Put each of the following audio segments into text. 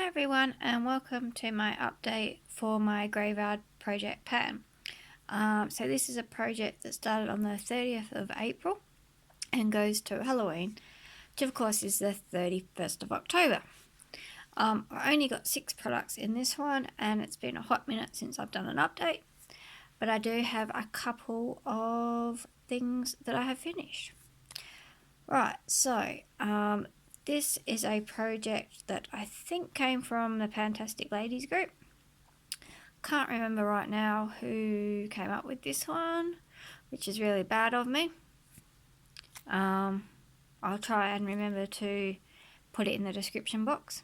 everyone, and welcome to my update for my Graveyard Project Pan. So this is a project that started on the 30th of April and goes to Halloween, which of course is the 31st of October. I only got 6 products in this one, and it's been a hot minute since I've done an update, but I do have a couple of things that I have finished. Right, so this is a project that I think came from the Fantastic Ladies group. Can't remember right now who came up with this one, which is really bad of me. I'll try and remember to put it in the description box.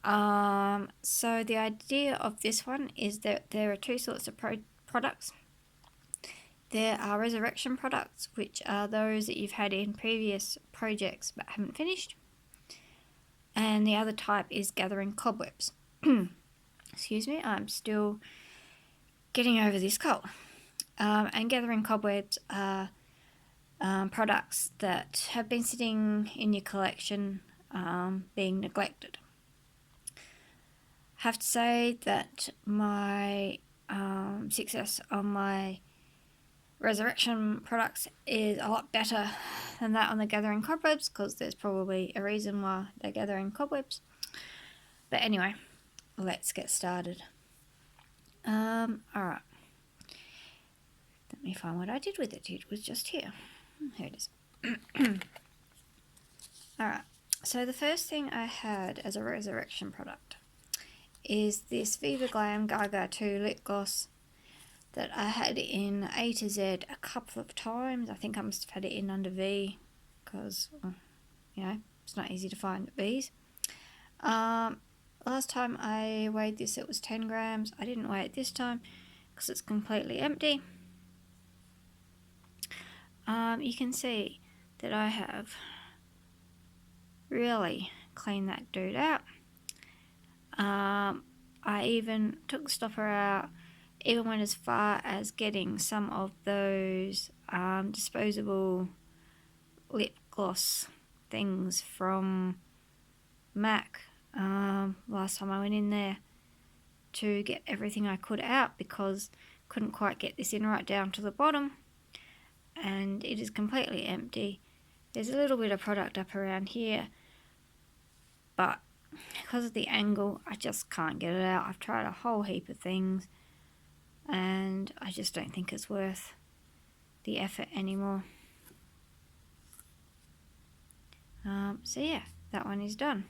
So the idea of this one is that there are two sorts of products. There are resurrection products, which are those that you've had in previous projects but haven't finished. And the other type is gathering cobwebs. Excuse me, I'm still getting over this cold. And gathering cobwebs are products that have been sitting in your collection being neglected. I have to say that my success on my resurrection products is a lot better than that on the gathering cobwebs, because there's probably a reason why they're gathering cobwebs. But anyway, let's get started. Alright, let me find what I did with it. It was just here. Here it is. Alright, so the first thing I had as a resurrection product is this Viva Glam Gaga 2 lip gloss that I had in A to Z a couple of times. I think I must have had it in under V, because, it's not easy to find at V's. Last time I weighed this, it was 10 grams. I didn't weigh it this time because it's completely empty. You can see that I have really cleaned that dude out. I even took the stopper out, even went as far as getting some of those disposable lip gloss things from MAC last time I went in there to get everything I could out, because couldn't quite get this in right down to the bottom, and it is completely empty. There's a little bit of product up around here, but because of the angle I just can't get it out. I've tried a whole heap of things and I just don't think it's worth the effort anymore. So yeah, that one is done.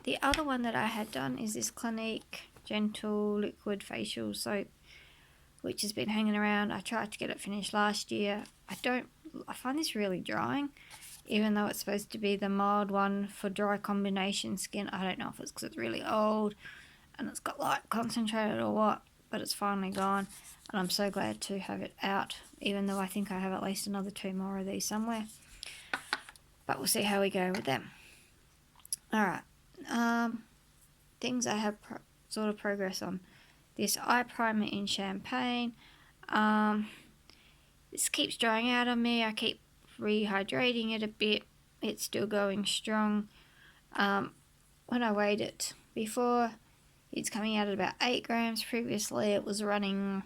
The other one that I had done is this Clinique Gentle Liquid Facial Soap, which has been hanging around. I tried to get it finished last year. I find this really drying, even though it's supposed to be the mild one for dry combination skin. I don't know if it's because it's really old and it's got light concentrated or what, but it's finally gone, and I'm so glad to have it out, even though I think I have at least another 2 more of these somewhere. But we'll see how we go with them. Alright, things I have sort of progress on. This eye primer in Champagne. This keeps drying out on me. I keep rehydrating it a bit. It's still going strong. When I weighed it before, it's coming out at about 8 grams. Previously it was running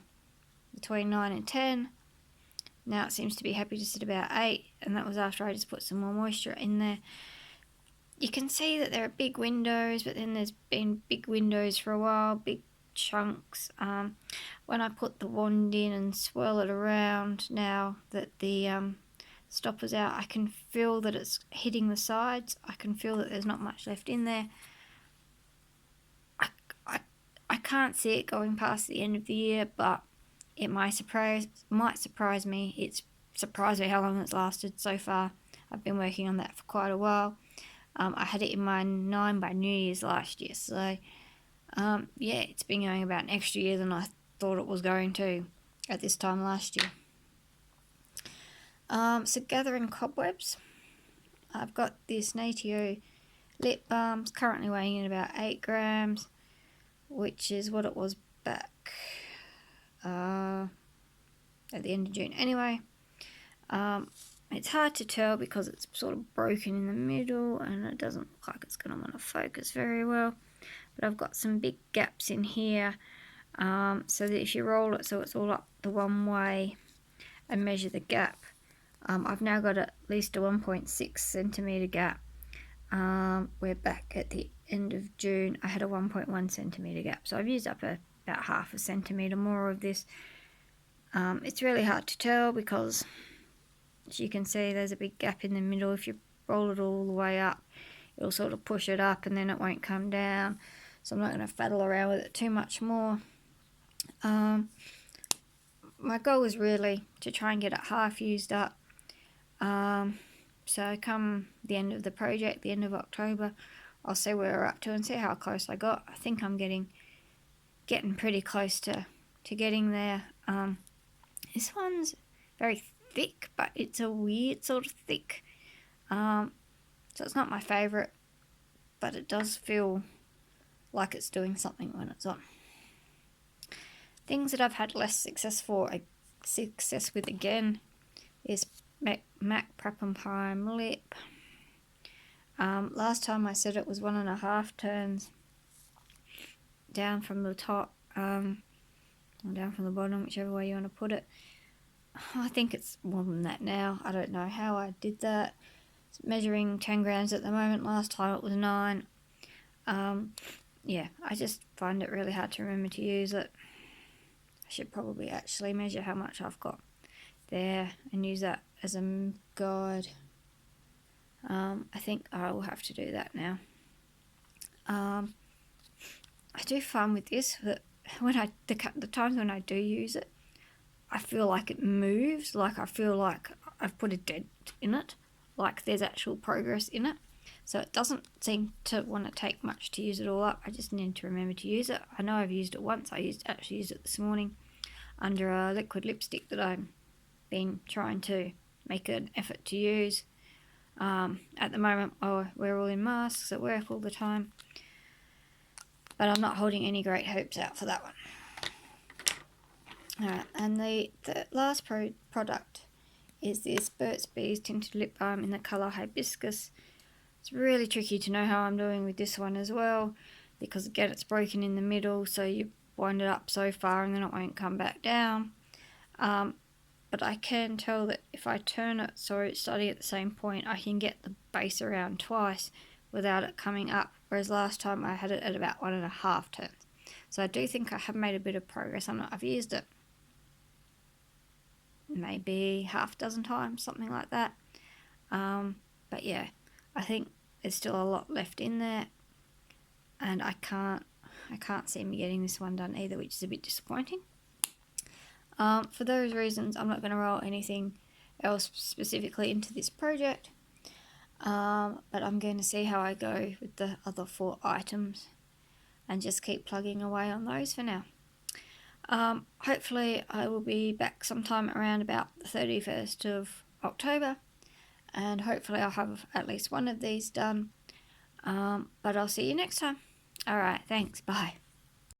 between 9 and 10. Now it seems to be happy to sit about 8, and that was after I just put some more moisture in there. You can see that there are big windows, but then there's been big windows for a while, big chunks. When I put the wand in and swirl it around, now that the stopper's out, I can feel that it's hitting the sides. I can feel that there's not much left in there. I can't see it going past the end of the year, but it might surprise me. It's surprised me how long it's lasted so far. I've been working on that for quite a while. I had it in my 9 by New Year's last year, so yeah, it's been going about an extra year than I thought it was going to at this time last year. So gathering cobwebs, I've got this Natio lip balm, currently weighing in about 8 grams, which is what it was back at the end of June anyway. it's hard to tell because it's sort of broken in the middle and it doesn't look like it's going to want to focus very well. But I've got some big gaps in here, so that if you roll it so it's all up the one way and measure the gap, I've now got at least a 1.6 centimetre gap. We're back at the end of June. I had a 1.1 centimetre gap, so I've used up about half a centimetre more of this. It's really hard to tell because, as you can see, there's a big gap in the middle. If you roll it all the way up, it'll sort of push it up and then it won't come down. So I'm not going to faddle around with it too much more. My goal is really to try and get it half used up. So come the end of the project, the end of October, I'll see where we're up to and see how close I got. I think I'm getting pretty close to getting there. This one's very thick, but it's a weird sort of thick. So it's not my favourite, but it does feel like it's doing something when it's on. Things that I've had less success with again is MAC Prep and Prime Lip. Last time I said it was 1.5 turns down from the top, or down from the bottom, whichever way you want to put it. I think it's more than that now. I don't know how I did that. It's measuring 10 grams at the moment. Last time it was 9. Yeah, I just find it really hard to remember to use it. I should probably actually measure how much I've got there and use that as a guide. I think I will have to do that now. I do find with this that when the times when I do use it, I feel like it moves, like I feel like I've put a dent in it, like there's actual progress in it. So it doesn't seem to want to take much to use it all up. I just need to remember to use it. I know I've used it once. I actually used it this morning under a liquid lipstick that I've been trying to make an effort to use. At the moment, we're all in masks at work all the time, but I'm not holding any great hopes out for that one. Alright, and the last product is this Burt's Bees Tinted Lip Balm in the colour Hibiscus. It's really tricky to know how I'm doing with this one as well, because again it's broken in the middle, so you wind it up so far and then it won't come back down. But I can tell that if I turn it so it's starting at the same point, I can get the base around twice without it coming up, whereas last time I had it at about 1.5 turns. So I do think I have made a bit of progress on it. I've used it maybe half a dozen times, something like that. But yeah, I think there's still a lot left in there, and I can't see me getting this one done either, which is a bit disappointing. For those reasons, I'm not going to roll anything else specifically into this project, but I'm going to see how I go with the other 4 items and just keep plugging away on those for now. Hopefully I will be back sometime around about the 31st of October, and hopefully I'll have at least one of these done, but I'll see you next time. Alright, thanks, bye.